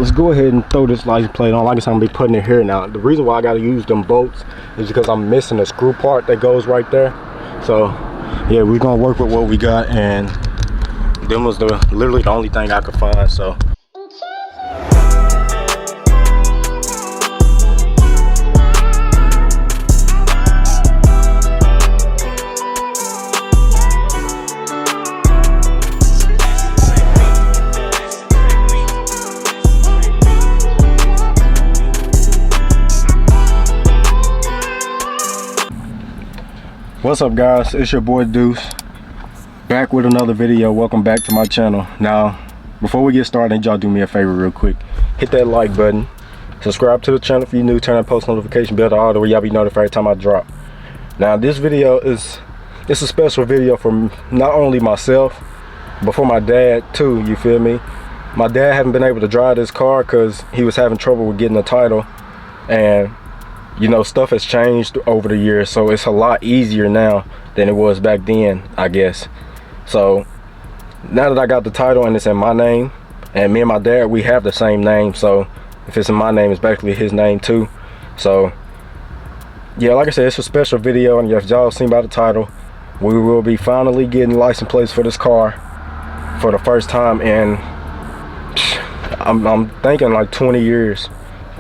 let's go ahead and throw this license plate on. Like I said, I'm gonna be putting it here now. The reason why I gotta use them bolts is because I'm missing a screw part that goes right there. So yeah, we're gonna work with what we got, and them was literally the only thing I could find. So what's up, guys? It's your boy Deuce, back with another video. Welcome back to my channel. Now, before we get started, y'all do me a favor real quick. Hit that like button, subscribe to the channel if you're new, turn on post notification bell to all, where y'all be notified every time I drop. Now, this video it's a special video for not only myself, but for my dad too, you feel me? My dad haven't been able to drive this car because he was having trouble with getting the title, and you know, stuff has changed over the years, so it's a lot easier now than it was back then, I guess. So now that I got the title and it's in my name, and me and my dad, we have the same name, so if it's in my name, it's basically his name too. So yeah, like I said, it's a special video, and if y'all seen by the title, we will be finally getting license plates for this car for the first time in I'm thinking like 20 years,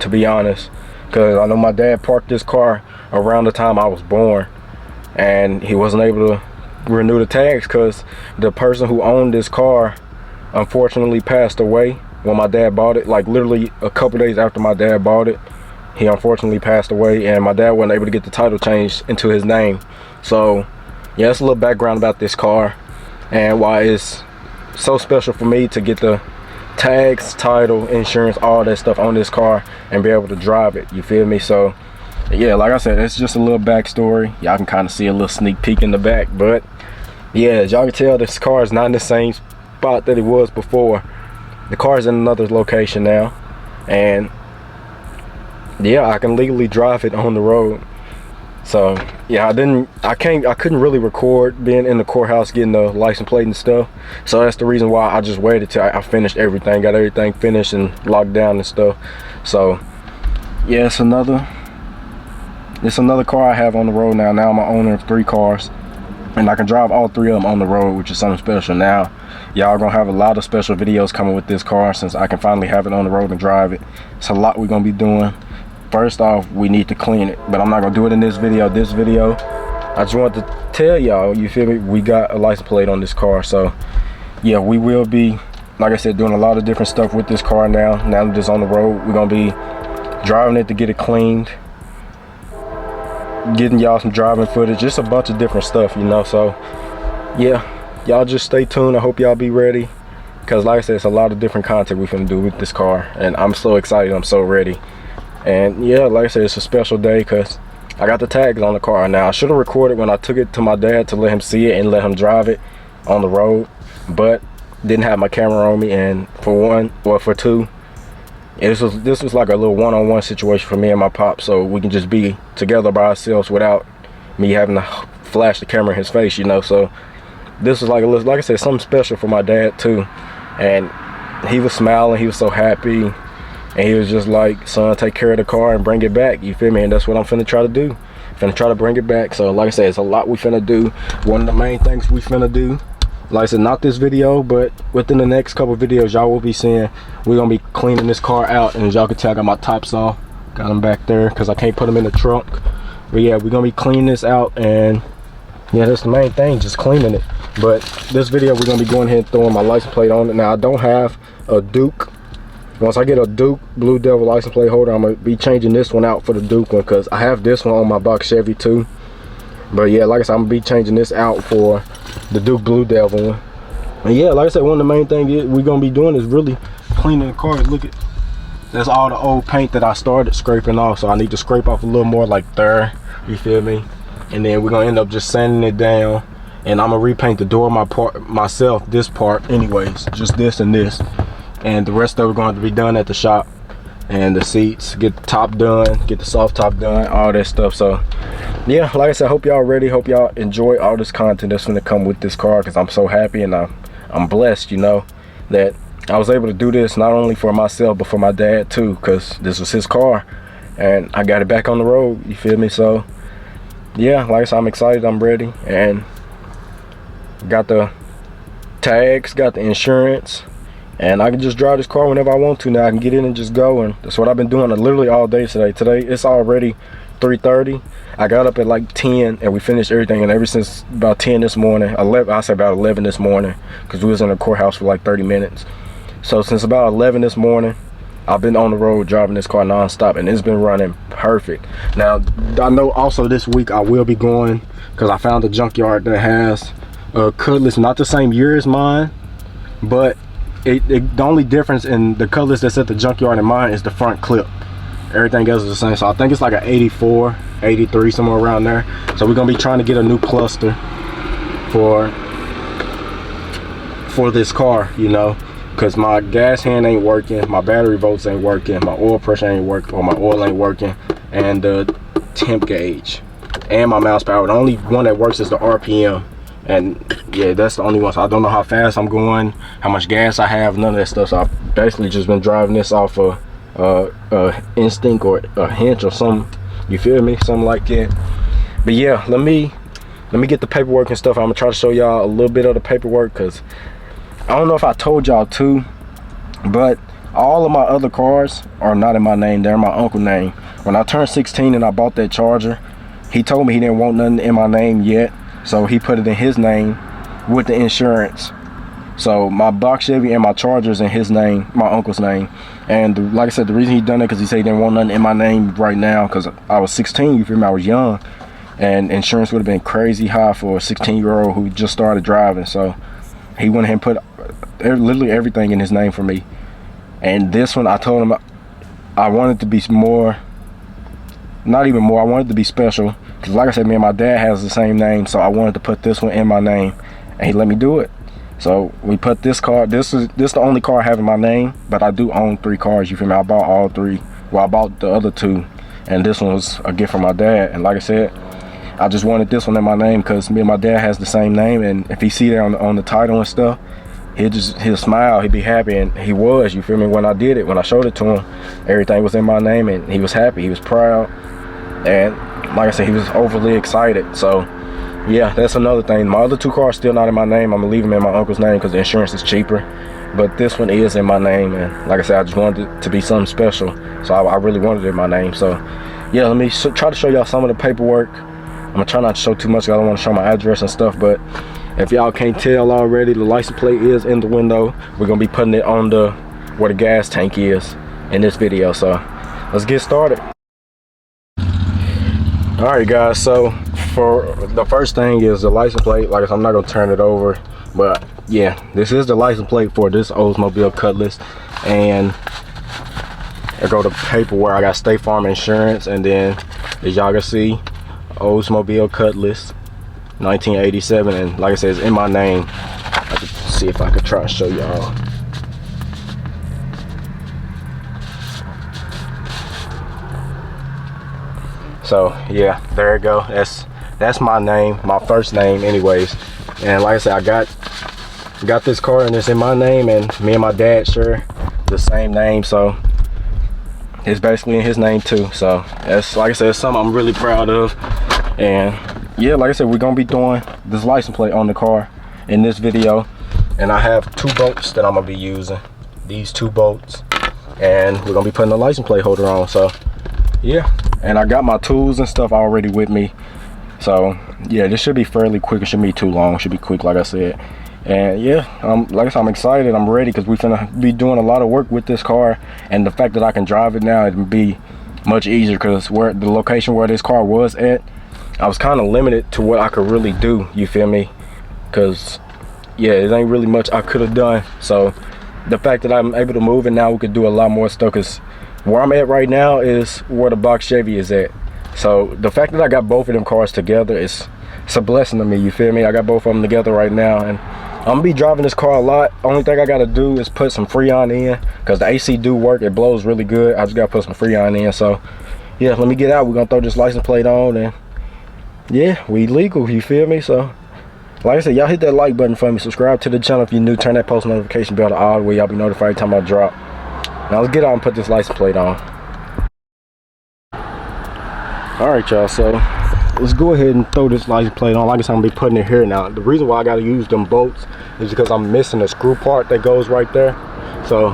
to be honest. Because I know my dad parked this car around the time I was born, and he wasn't able to renew the tags because the person who owned this car unfortunately passed away when my dad bought it. Like literally a couple days after my dad bought it, he unfortunately passed away, and my dad wasn't able to get the title changed into his name. So yeah, that's a little background about this car and why it's so special for me to get the tags, title, insurance, all that stuff on this car and be able to drive it, you feel me? So yeah, like I said, it's just a little backstory. Y'all can kind of see a little sneak peek in the back, but yeah, as y'all can tell, this car is not in the same spot that it was before. The car is in another location now, and yeah, I can legally drive it on the road. So yeah, I couldn't really record being in the courthouse getting the license plate and stuff. So that's the reason why I just waited till I finished everything, got everything finished and locked down and stuff. So yeah, it's another car I have on the road now. Now I'm an owner of 3 cars, and I can drive all 3 of them on the road, which is something special. Now y'all gonna have a lot of special videos coming with this car since I can finally have it on the road and drive it. It's a lot we're gonna be doing. First off, we need to clean it, but I'm not gonna do it in this video. I just want to tell y'all, you feel me, we got a license plate on this car. So yeah, we will be, like I said, doing a lot of different stuff with this car now that it's on the road. We're gonna be driving it to get it cleaned, getting y'all some driving footage, just a bunch of different stuff, you know. So yeah, y'all just stay tuned. I hope y'all be ready, because like I said, it's a lot of different content we finna do with this car, and I'm so excited, I'm so ready. And yeah, like I said, it's a special day because I got the tags on the car. Now I should have recorded when I took it to my dad to let him see it and let him drive it on the road, but didn't have my camera on me, and for two, this was like a little one-on-one situation for me and my pop, so we can just be together by ourselves without me having to flash the camera in his face, you know. So this was like like I said, something special for my dad too, and he was smiling, he was so happy. And he was just like, son, take care of the car and bring it back, you feel me? And that's what I'm finna try to do. Finna try to bring it back. So like I said, it's a lot we finna do. One of the main things we finna do, like I said, not this video, but within the next couple videos y'all will be seeing, we're gonna be cleaning this car out. And as y'all can tell, I got my tops off, got them back there because I can't put them in the trunk. But yeah, we're gonna be cleaning this out, and yeah, that's the main thing, just cleaning it. But this video, we're gonna be going ahead and throwing my license plate on it. Now I don't have a Duke. Once I get a Duke Blue Devil license plate holder, I'm gonna be changing this one out for the Duke one, because I have this one on my box Chevy too. But yeah, like I said, I'm gonna be changing this out for the Duke Blue Devil one. And yeah, like I said, one of the main things we're gonna be doing is really cleaning the car. Look at, that's all the old paint that I started scraping off, so I need to scrape off a little more like there, you feel me? And then we're gonna end up just sanding it down, and I'm gonna repaint the door myself, this part anyways, just this and this. And the rest of it going to be done at the shop, and the seats, get the top done, get the soft top done, all that stuff. So yeah, like I said, hope y'all ready, hope y'all enjoy all this content that's going to come with this car, because I'm so happy, and I'm blessed, you know, that I was able to do this not only for myself but for my dad too, because this was his car and I got it back on the road, you feel me? So yeah, like I said, I'm excited, I'm ready, and got the tags, got the insurance, and I can just drive this car whenever I want to now. I can get in and just go, and that's what I've been doing literally all day today. Today it's already 3:30. I got up at like 10 and we finished everything, and ever since about 10 this morning, 11, I say about 11 this morning, because we was in the courthouse for like 30 minutes. So since about 11 this morning, I've been on the road driving this car non-stop, and it's been running perfect. Now I know also this week I will be going, because I found a junkyard that has a Cutlass, not the same year as mine, but the only difference in the Cutlass that's at the junkyard and mine is the front clip. Everything else is the same. So I think it's like an 84, 83, somewhere around there. So we're gonna be trying to get a new cluster for this car, you know, because my gas hand ain't working, my battery volts ain't working, my oil pressure ain't working, or my oil ain't working, and the temp gauge and my mouse power. The only one that works is the RPM. And yeah, that's the only one. So I don't know how fast I'm going, how much gas I have, none of that stuff. So I've basically just been driving this off of instinct or a hunch or something, you feel me, something like that. But yeah, let me get the paperwork and stuff. I'm gonna try to show y'all a little bit of the paperwork, because I don't know if I told y'all too, but all of my other cars are not in my name, they're in my uncle's name. When I turned 16 and I bought that Charger, he told me he didn't want nothing in my name yet, so he put it in his name with the insurance. So my box Chevy and my Charger's in his name, my uncle's name. And like I said, the reason he done it because he said he didn't want nothing in my name right now, because I was 16, you feel me, I was young, and insurance would have been crazy high for a 16-year-old who just started driving. So he went ahead and put literally everything in his name for me. And this one, I told him I wanted to be more, not even more, I wanted to be special, because like I said, me and my dad has the same name, so I wanted to put this one in my name, and he let me do it. So we put this car, this is the only car I have in my name, but I do own 3 cars, you feel me? I bought all 3. Well, I bought the other 2, and this one was a gift from my dad. And like I said, I just wanted this one in my name because me and my dad has the same name, and if he see that on the title and stuff, he'll smile, he'd be happy. And he was, you feel me, when I did it, when I showed it to him, everything was in my name, and he was happy, he was proud, and like I said, he was overly excited. So yeah, that's another thing. My other 2 cars still not in my name. I'm gonna leave them in my uncle's name because the insurance is cheaper, but this one is in my name. And like I said, I just wanted it to be something special, so I really wanted it in my name. So yeah, let me try to show y'all some of the paperwork. I'm gonna try not to show too much because I don't want to show my address and stuff, but if y'all can't tell already, the license plate is in the window. We're gonna be putting it on where the gas tank is in this video. So let's get started. All right guys, so for the first thing is the license plate. Like I said, I'm not gonna turn it over, but yeah, this is the license plate for this Oldsmobile Cutlass. And I go to paperwork, I got State Farm insurance, and then as y'all can see, Oldsmobile Cutlass 1987, and like I said, it's in my name. I can see if I could try to show y'all. So yeah, there you go. That's my name, my first name anyways. And like I said, I got this car and it's in my name, and me and my dad share the same name, so it's basically in his name too. So that's, like I said, it's something I'm really proud of. And yeah, like I said, we're gonna be doing this license plate on the car in this video. And I have 2 bolts that I'm gonna be using, these 2 bolts, and we're gonna be putting the license plate holder on. So yeah, and I got my tools and stuff already with me. So yeah, this should be fairly quick. It shouldn't be too long, it should be quick, like I said. And yeah, like I said, I'm excited, I'm ready, because we're gonna be doing a lot of work with this car. And the fact that I can drive it now, it'd be much easier, because where the location where this car was at, I was kind of limited to what I could really do, you feel me? Because yeah, it ain't really much I could have done. So the fact that I'm able to move it now, we could do a lot more stuff, because where I'm at right now is where the box Chevy is at. So the fact that I got both of them cars together, it's a blessing to me, you feel me? I got both of them together right now, and I'm gonna be driving this car a lot. Only thing I gotta do is put some Freon in, because the AC do work, it blows really good. I just gotta put some Freon in. So yeah, let me get out. We're gonna throw this license plate on, and yeah, we legal, you feel me? So Like I said, y'all hit that like button for me. Subscribe to the channel if you're new. Turn that post notification bell to all where y'all be notified every time I drop. Now let's get out and put this license plate on. Alright y'all, so let's go ahead and throw this license plate on. Like I said, I'm gonna be putting it here now. The reason why I gotta use them bolts is because I'm missing a screw part that goes right there. So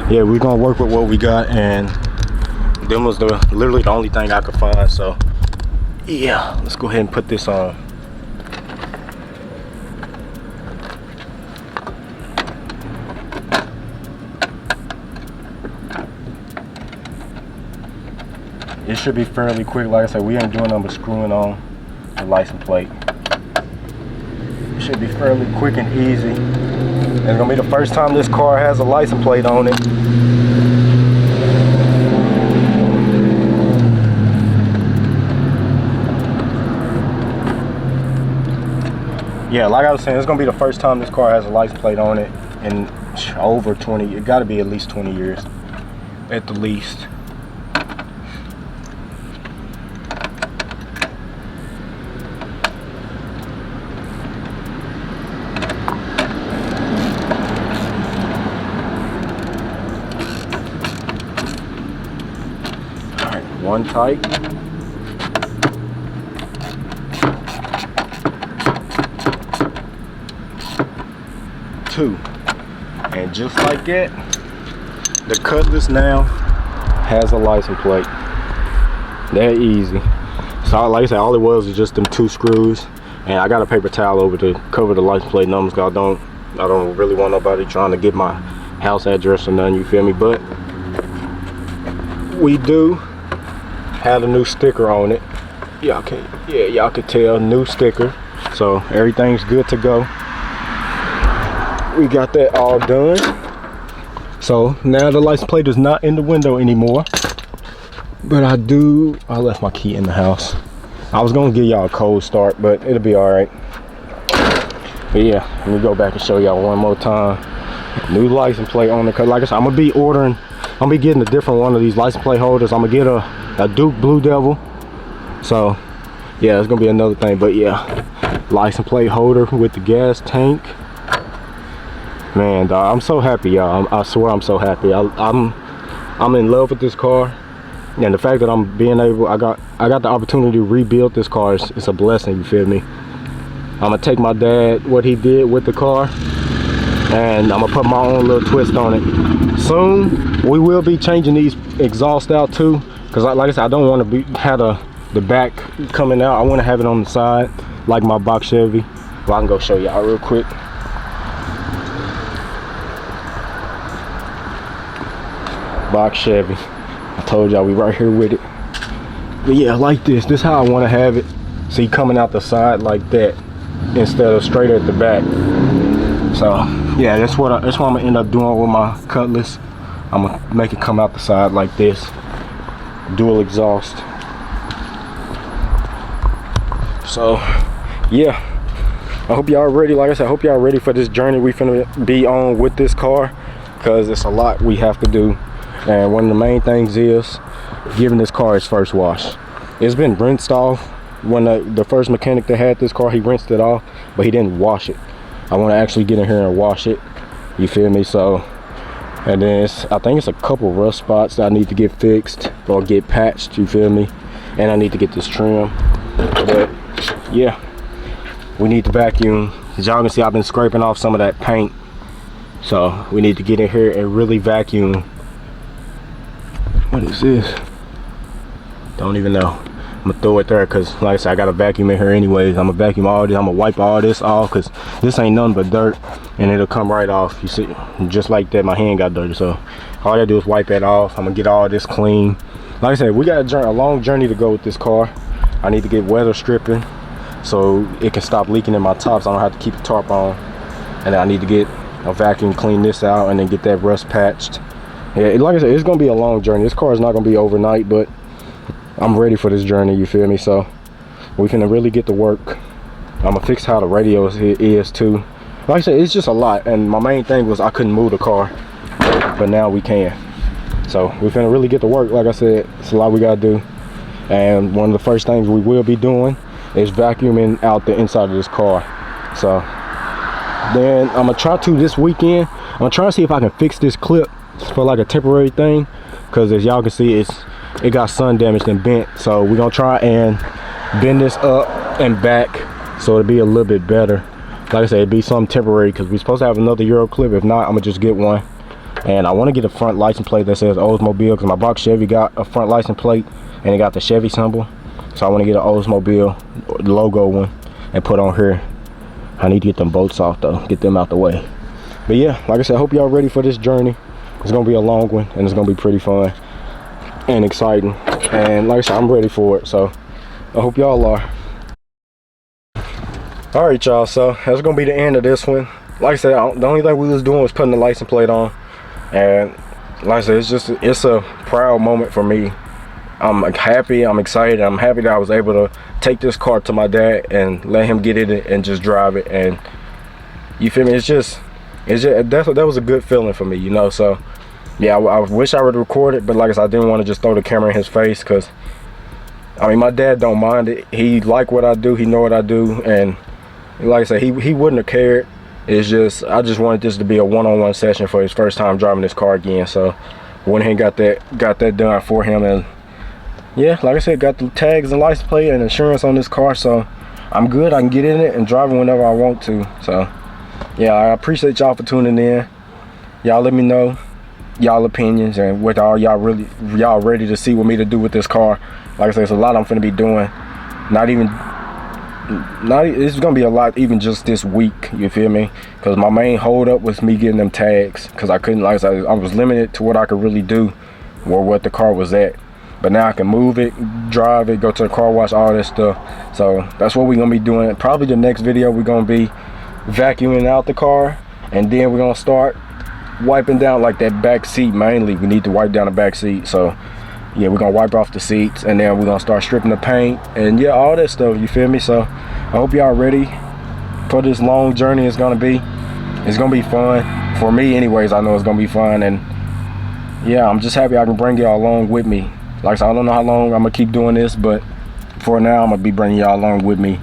yeah, we're gonna work with what we got, and them was literally the only thing I could find. So yeah, let's go ahead and put this on. It should be fairly quick. Like I said, we ain't doing nothing but screwing on the license plate. It should be fairly quick and easy. And it's gonna be the first time this car has a license plate on it. Yeah, like I was saying, it's gonna be the first time this car has a license plate on it in over 20. It got to be at least 20 years, at the least. One tight. Two. And just like that, the Cutlass now has a license plate. That easy. So like I said, all it was just them 2 screws, and I got a paper towel over to cover the license plate numbers, because I don't really want nobody trying to get my house address or nothing, you feel me? But we do have a new sticker on it. Y'all can tell, new sticker. So everything's good to go. We got that all done. So now the license plate is not in the window anymore. But I left my key in the house. I was gonna give y'all a cold start, but it'll be all right. But yeah, let me go back and show y'all one more time. New license plate on it, cause like I said, I'm gonna be getting a different one of these license plate holders. I'm gonna get a Duke Blue Devil. So yeah, it's gonna be another thing. But yeah, license plate holder with the gas tank. Man, dog, I'm so happy, y'all. I swear I'm so happy. I'm in love with this car, and the fact that I'm being able, I got the opportunity to rebuild this car is a blessing, you feel me? I'm gonna take my dad, what he did with the car, and I'm gonna put my own little twist on it. Soon we will be changing these exhaust out too, because like I said, I don't want to have the back coming out. I want to have it on the side like my box Chevy. Well, I can go show y'all real quick. Box Chevy. I told y'all we right here with it. But yeah, like this is how I want to have it. See, coming out the side like that instead of straight at the back. So yeah, that's what I'm gonna end up doing with my Cutlass. I'm gonna make it come out the side like this. Dual exhaust. So yeah, I hope y'all ready. Like I said, I hope y'all ready for this journey we finna be on with this car, because it's a lot we have to do. And one of the main things is giving this car its first wash. It's been rinsed off. When the first mechanic that had this car, he rinsed it off, but he didn't wash it. I want to actually get in here and wash it, you feel me? So, and then I think it's a couple rust spots that I need to get fixed or get patched, you feel me? And I need to get this trim. But yeah, we need to vacuum. As y'all can see, I've been scraping off some of that paint, so we need to get in here and really vacuum. What is this? Don't even know. I'm gonna throw it there, because like I said, I got a vacuum in here anyways. I'm gonna vacuum all this. I'm gonna wipe all this off, because this ain't nothing but dirt, and it'll come right off. You see, just like that, my hand got dirty. So all I gotta do is wipe that off. I'm gonna get all this clean. Like I said, we got a long journey to go with this car. I need to get weather stripping so it can stop leaking in my tops. I don't have to keep the tarp on. And then I need to get a vacuum, clean this out, and then get that rust patched. Yeah, like I said, it's gonna be a long journey. This car is not gonna be overnight, but I'm ready for this journey, you feel me? So we finna really get to work. I'm gonna fix how the radio is too. Like I said, it's just a lot, and my main thing was I couldn't move the car, but now we can. So we finna really get to work. Like I said, it's a lot we gotta do, and one of the first things we will be doing is vacuuming out the inside of this car. So then I'm gonna try to this weekend. I'm gonna try to see if I can fix this clip for like a temporary thing, because as y'all can see, it got sun damaged and bent. So we're gonna try and bend this up and back so it'll be a little bit better. Like I said, it'd be something temporary because we're supposed to have another Euro clip. If not, I'm gonna just get one. And I want to get a front license plate that says Oldsmobile, because my box Chevy got a front license plate and it got the Chevy symbol. So I want to get an Oldsmobile logo one and put on here. I need to get them bolts off though, get them out the way. But yeah, like I said, I hope y'all ready for this journey. It's gonna be a long one and it's gonna be pretty fun and exciting. And like I said, I'm ready for it, so I hope y'all are. All right, y'all, so that's gonna be the end of this one. Like I said, the only thing we was doing was putting the license plate on. And like I said, it's a proud moment for me. I'm happy, I'm excited, I'm happy that I was able to take this car to my dad and let him get in it and just drive it. And you feel me, that was a good feeling for me, you know. So yeah, I wish I would record it, but like I said, I didn't want to just throw the camera in his face, because I mean, my dad don't mind it. He like what I do, he know what I do, and like I said, he wouldn't have cared. It's just, I just wanted this to be a one-on-one session for his first time driving this car again. So went ahead and got that done for him. And yeah, like I said, got the tags and license plate and insurance on this car, so I'm good. I can get in it and drive it whenever I want to. So yeah, I appreciate y'all for tuning in. Y'all let me know y'all opinions and what y'all ready to see with me to do with this car. Like I said, it's a lot I'm finna be doing. It's gonna be a lot even just this week, you feel me? Because my main hold up was me getting them tags, because I couldn't, like I said, I was limited to what I could really do or what the car was at. But now I can move it, drive it, go to the car wash, all that stuff. So that's what we're gonna be doing. Probably the next video, we're gonna be vacuuming out the car, and then we're gonna start wiping down like that back seat. Mainly we need to wipe down the back seat. So yeah, we're gonna wipe off the seats, and then we're gonna start stripping the paint and yeah, all that stuff, you feel me? So I hope y'all ready for this long journey. It's gonna be fun for me anyways. I know it's gonna be fun, and yeah, I'm just happy I can bring y'all along with me. Like I said, I don't know how long I'm gonna keep doing this, but for now I'm gonna be bringing y'all along with me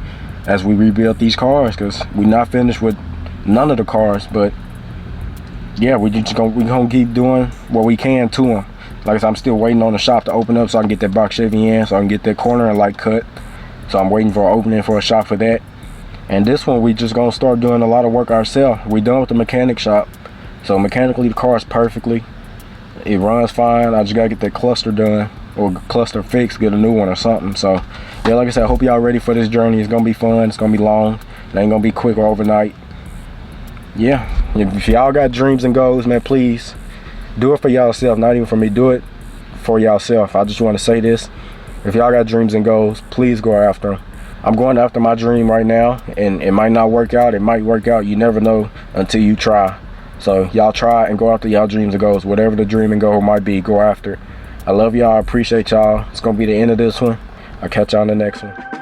as we rebuild these cars, because we're not finished with none of the cars. But yeah, we gonna keep doing what we can to them. Like I said, I'm still waiting on the shop to open up so I can get that box Chevy in, so I can get that corner and light cut. So I'm waiting for an opening for a shop for that. And this one, we just gonna start doing a lot of work ourselves. We done with the mechanic shop, so mechanically the car is perfectly, it runs fine. I just gotta get that cluster done, or cluster fixed, get a new one or something. So yeah, like I said, I hope y'all ready for this journey. It's gonna be fun, it's gonna be long, it ain't gonna be quick or overnight. Yeah, if y'all got dreams and goals, man, please do it for y'allself, not even for me. Do it for y'allself. I just want to say this: if y'all got dreams and goals, please go after them. I'm going after my dream right now, and it might not work out, it might work out. You never know until you try. So y'all try and go after y'all dreams and goals. Whatever the dream and goal might be, go after. I love y'all, I appreciate y'all. It's gonna be the end of this one. I'll catch y'all on the next one.